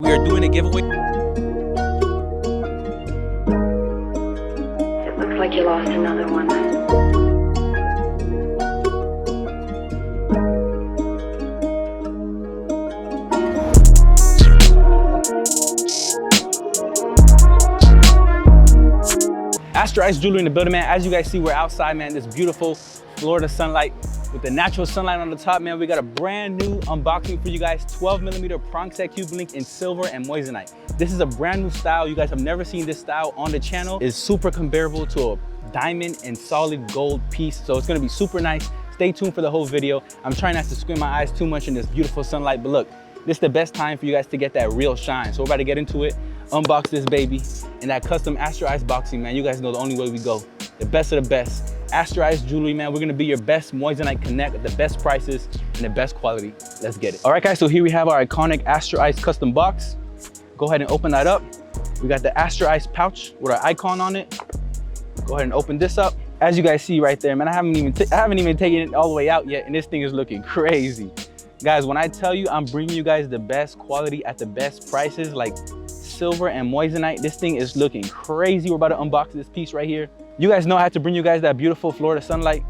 We are doing a giveaway. It looks like you lost another one. Astro Ice Jewelry in the building, man. As you guys see, we're outside, man. This beautiful Florida sunlight with the natural sunlight on the top, man. We got a brand new unboxing for you guys. 12mm Prong Set Cuban Link in silver and Moissanite. This is a brand new style. You guys have never seen this style on the channel. It's super comparable to a diamond and solid gold piece. So it's gonna be super nice. Stay tuned for the whole video. I'm trying not to squint my eyes too much in this beautiful sunlight, but look, this is the best time for you guys to get that real shine. So we're about to get into it, unbox this baby, and that custom Astro Ice boxing, man. You guys know the only way we go. The best of the best. Astro Ice Jewelry, man. We're gonna be your best Moissanite Connect at the best prices and the best quality. Let's get it. All right, guys, so here we have our iconic Astro Ice custom box. Go ahead and open that up. We got the Astro Ice pouch with our icon on it. Go ahead and open this up. As you guys see right there, man, I haven't even taken it all the way out yet, and this thing is looking crazy. Guys, when I tell you I'm bringing you guys the best quality at the best prices, like silver and Moissanite, this thing is looking crazy. We're about to unbox this piece right here. You guys know I had to bring you guys that beautiful Florida sunlight.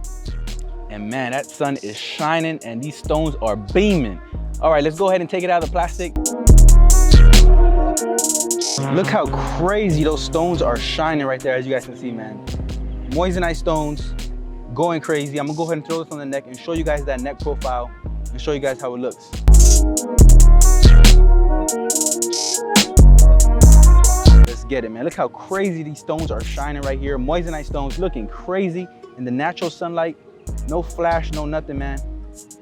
And man, that sun is shining and these stones are beaming. All right, let's go ahead and take it out of the plastic. Look how crazy those stones are shining right there, as you guys can see, man. Moissanite stones, going crazy. I'm gonna go ahead and throw this on the neck and show you guys that neck profile and show you guys how it looks. Let's get it, man. Look how crazy these stones are shining right here. Moissanite stones looking crazy in the natural sunlight. No flash, no nothing, man.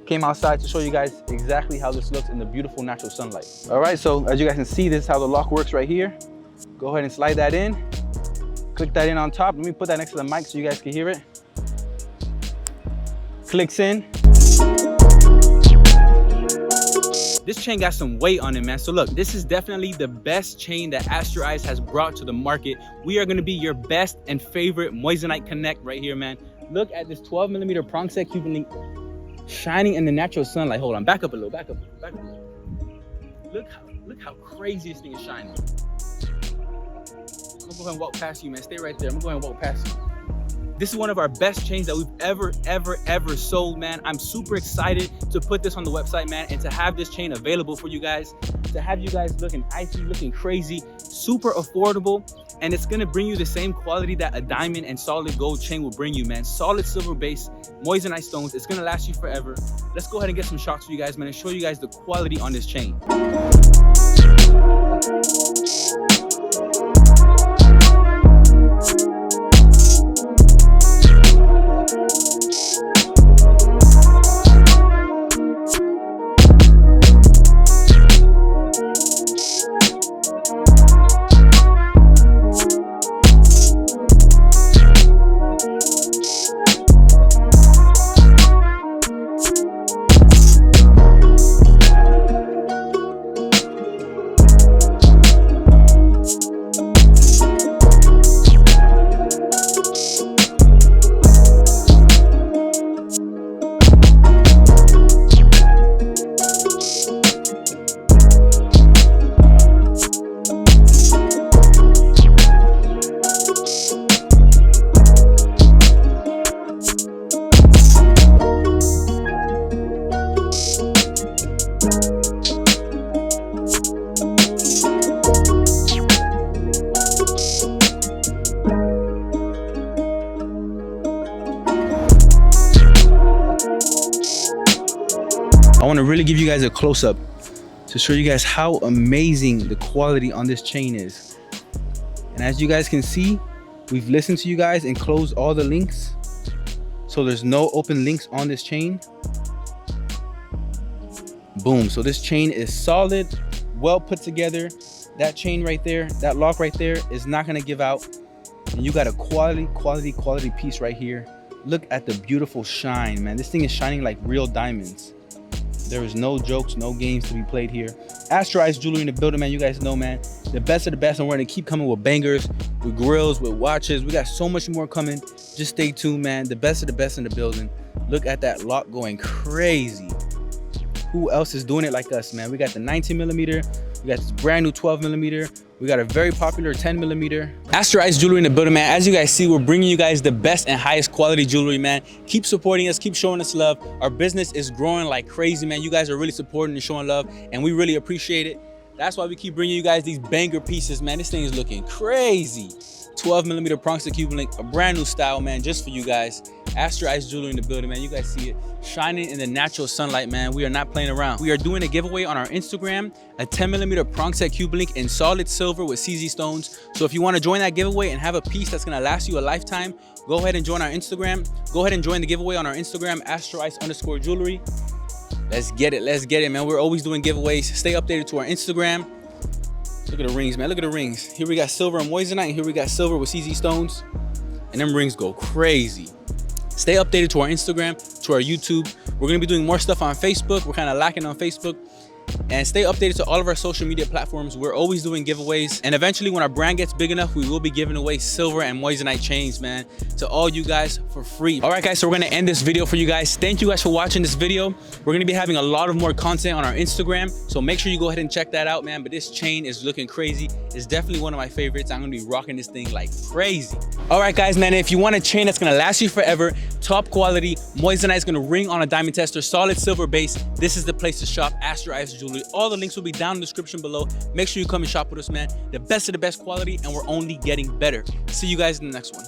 Came outside to show you guys exactly how this looks in the beautiful natural sunlight. All right, so as you guys can see, this is how the lock works right here. Go ahead and slide that in. Click that in on top. Let me put that next to the mic so you guys can hear it. Clicks in. This chain got some weight on it, man. So look, this is definitely the best chain that Astro Ice has brought to the market. We are gonna be your best and favorite Moissanite Connect right here, man. Look at this 12mm Prong Set Cuban Link shining in the natural sunlight. Hold on, back up a little, back up a little. Look how crazy this thing is shining. I'm gonna go ahead and walk past you, man. Stay right there. I'm gonna go ahead and walk past you. This is one of our best chains that we've ever sold, man. I'm super excited to put this on the website, man, and to have this chain available for you guys, to have you guys looking icy, looking crazy, super affordable, and it's gonna bring you the same quality that a diamond and solid gold chain will bring you, man. Solid silver base, Moissanite stones. It's gonna last you forever. Let's go ahead and get some shots for you guys, man, and show you guys the quality on this chain. I want to really give you guys a close-up to show you guys how amazing the quality on this chain is. And as you guys can see, we've listened to you guys and closed all the links, so there's no open links on this chain. Boom. So this chain is solid, well put together. That chain right there, that lock right there is not going to give out, and you got a quality piece right here. Look at the beautiful shine, man. This thing is shining like real diamonds. There is no jokes, no games to be played here. Astro Ice Jewelry in the building, man. You guys know, man, the best of the best, and we're gonna keep coming with bangers, with grills, with watches. We got so much more coming. Just stay tuned, man. The best of the best in the building. Look at that lock going crazy. who else is doing it like us, man. We got the 19mm, we got this brand new 12mm, we got a very popular 10mm. Astro Ice Jewelry in the building, man. As you guys see, we're bringing you guys the best and highest quality jewelry, man. Keep supporting us, keep showing us love. Our business is growing like crazy, man. You guys are really supporting and showing love, and we really appreciate it. That's why we keep bringing you guys these banger pieces, man. This thing is looking crazy. 12mm Prong Set Cuban Link, a brand new style, man, just for you guys. Astro Ice Jewelry in the building, man. You guys see it shining in the natural sunlight, man. We are not playing around. We are doing a giveaway on our Instagram, a 10mm Prong Set Cuban Link in solid silver with CZ stones. So if you want to join that giveaway and have a piece that's gonna last you a lifetime, go ahead and join our Instagram. Go ahead and join the giveaway on our Instagram, AstroIce_jewelry. Let's get it, man. We're always doing giveaways. Stay updated to our Instagram. Look at the rings, man. Look at the rings. Here we got silver and moissanite, and here we got silver with CZ stones. And them rings go crazy. Stay updated to our Instagram, to our YouTube. We're gonna be doing more stuff on Facebook. We're kind of lacking on Facebook. And stay updated to all of our social media platforms. We're always doing giveaways. And eventually, when our brand gets big enough, we will be giving away silver and moissanite chains, man, to all you guys for free. All right, guys, so we're gonna end this video for you guys. Thank you guys for watching this video. We're gonna be having a lot of more content on our Instagram, so make sure you go ahead and check that out, man. But this chain is looking crazy. It's definitely one of my favorites. I'm gonna be rocking this thing like crazy. All right, guys, man, if you want a chain that's gonna last you forever, top quality, moissanite is gonna ring on a diamond tester, solid silver base, this is the place to shop, Astro Ice Jewelry. All the links will be down in the description below. Make sure you come and shop with us, man. The best of the best quality, and we're only getting better. See you guys in the next one.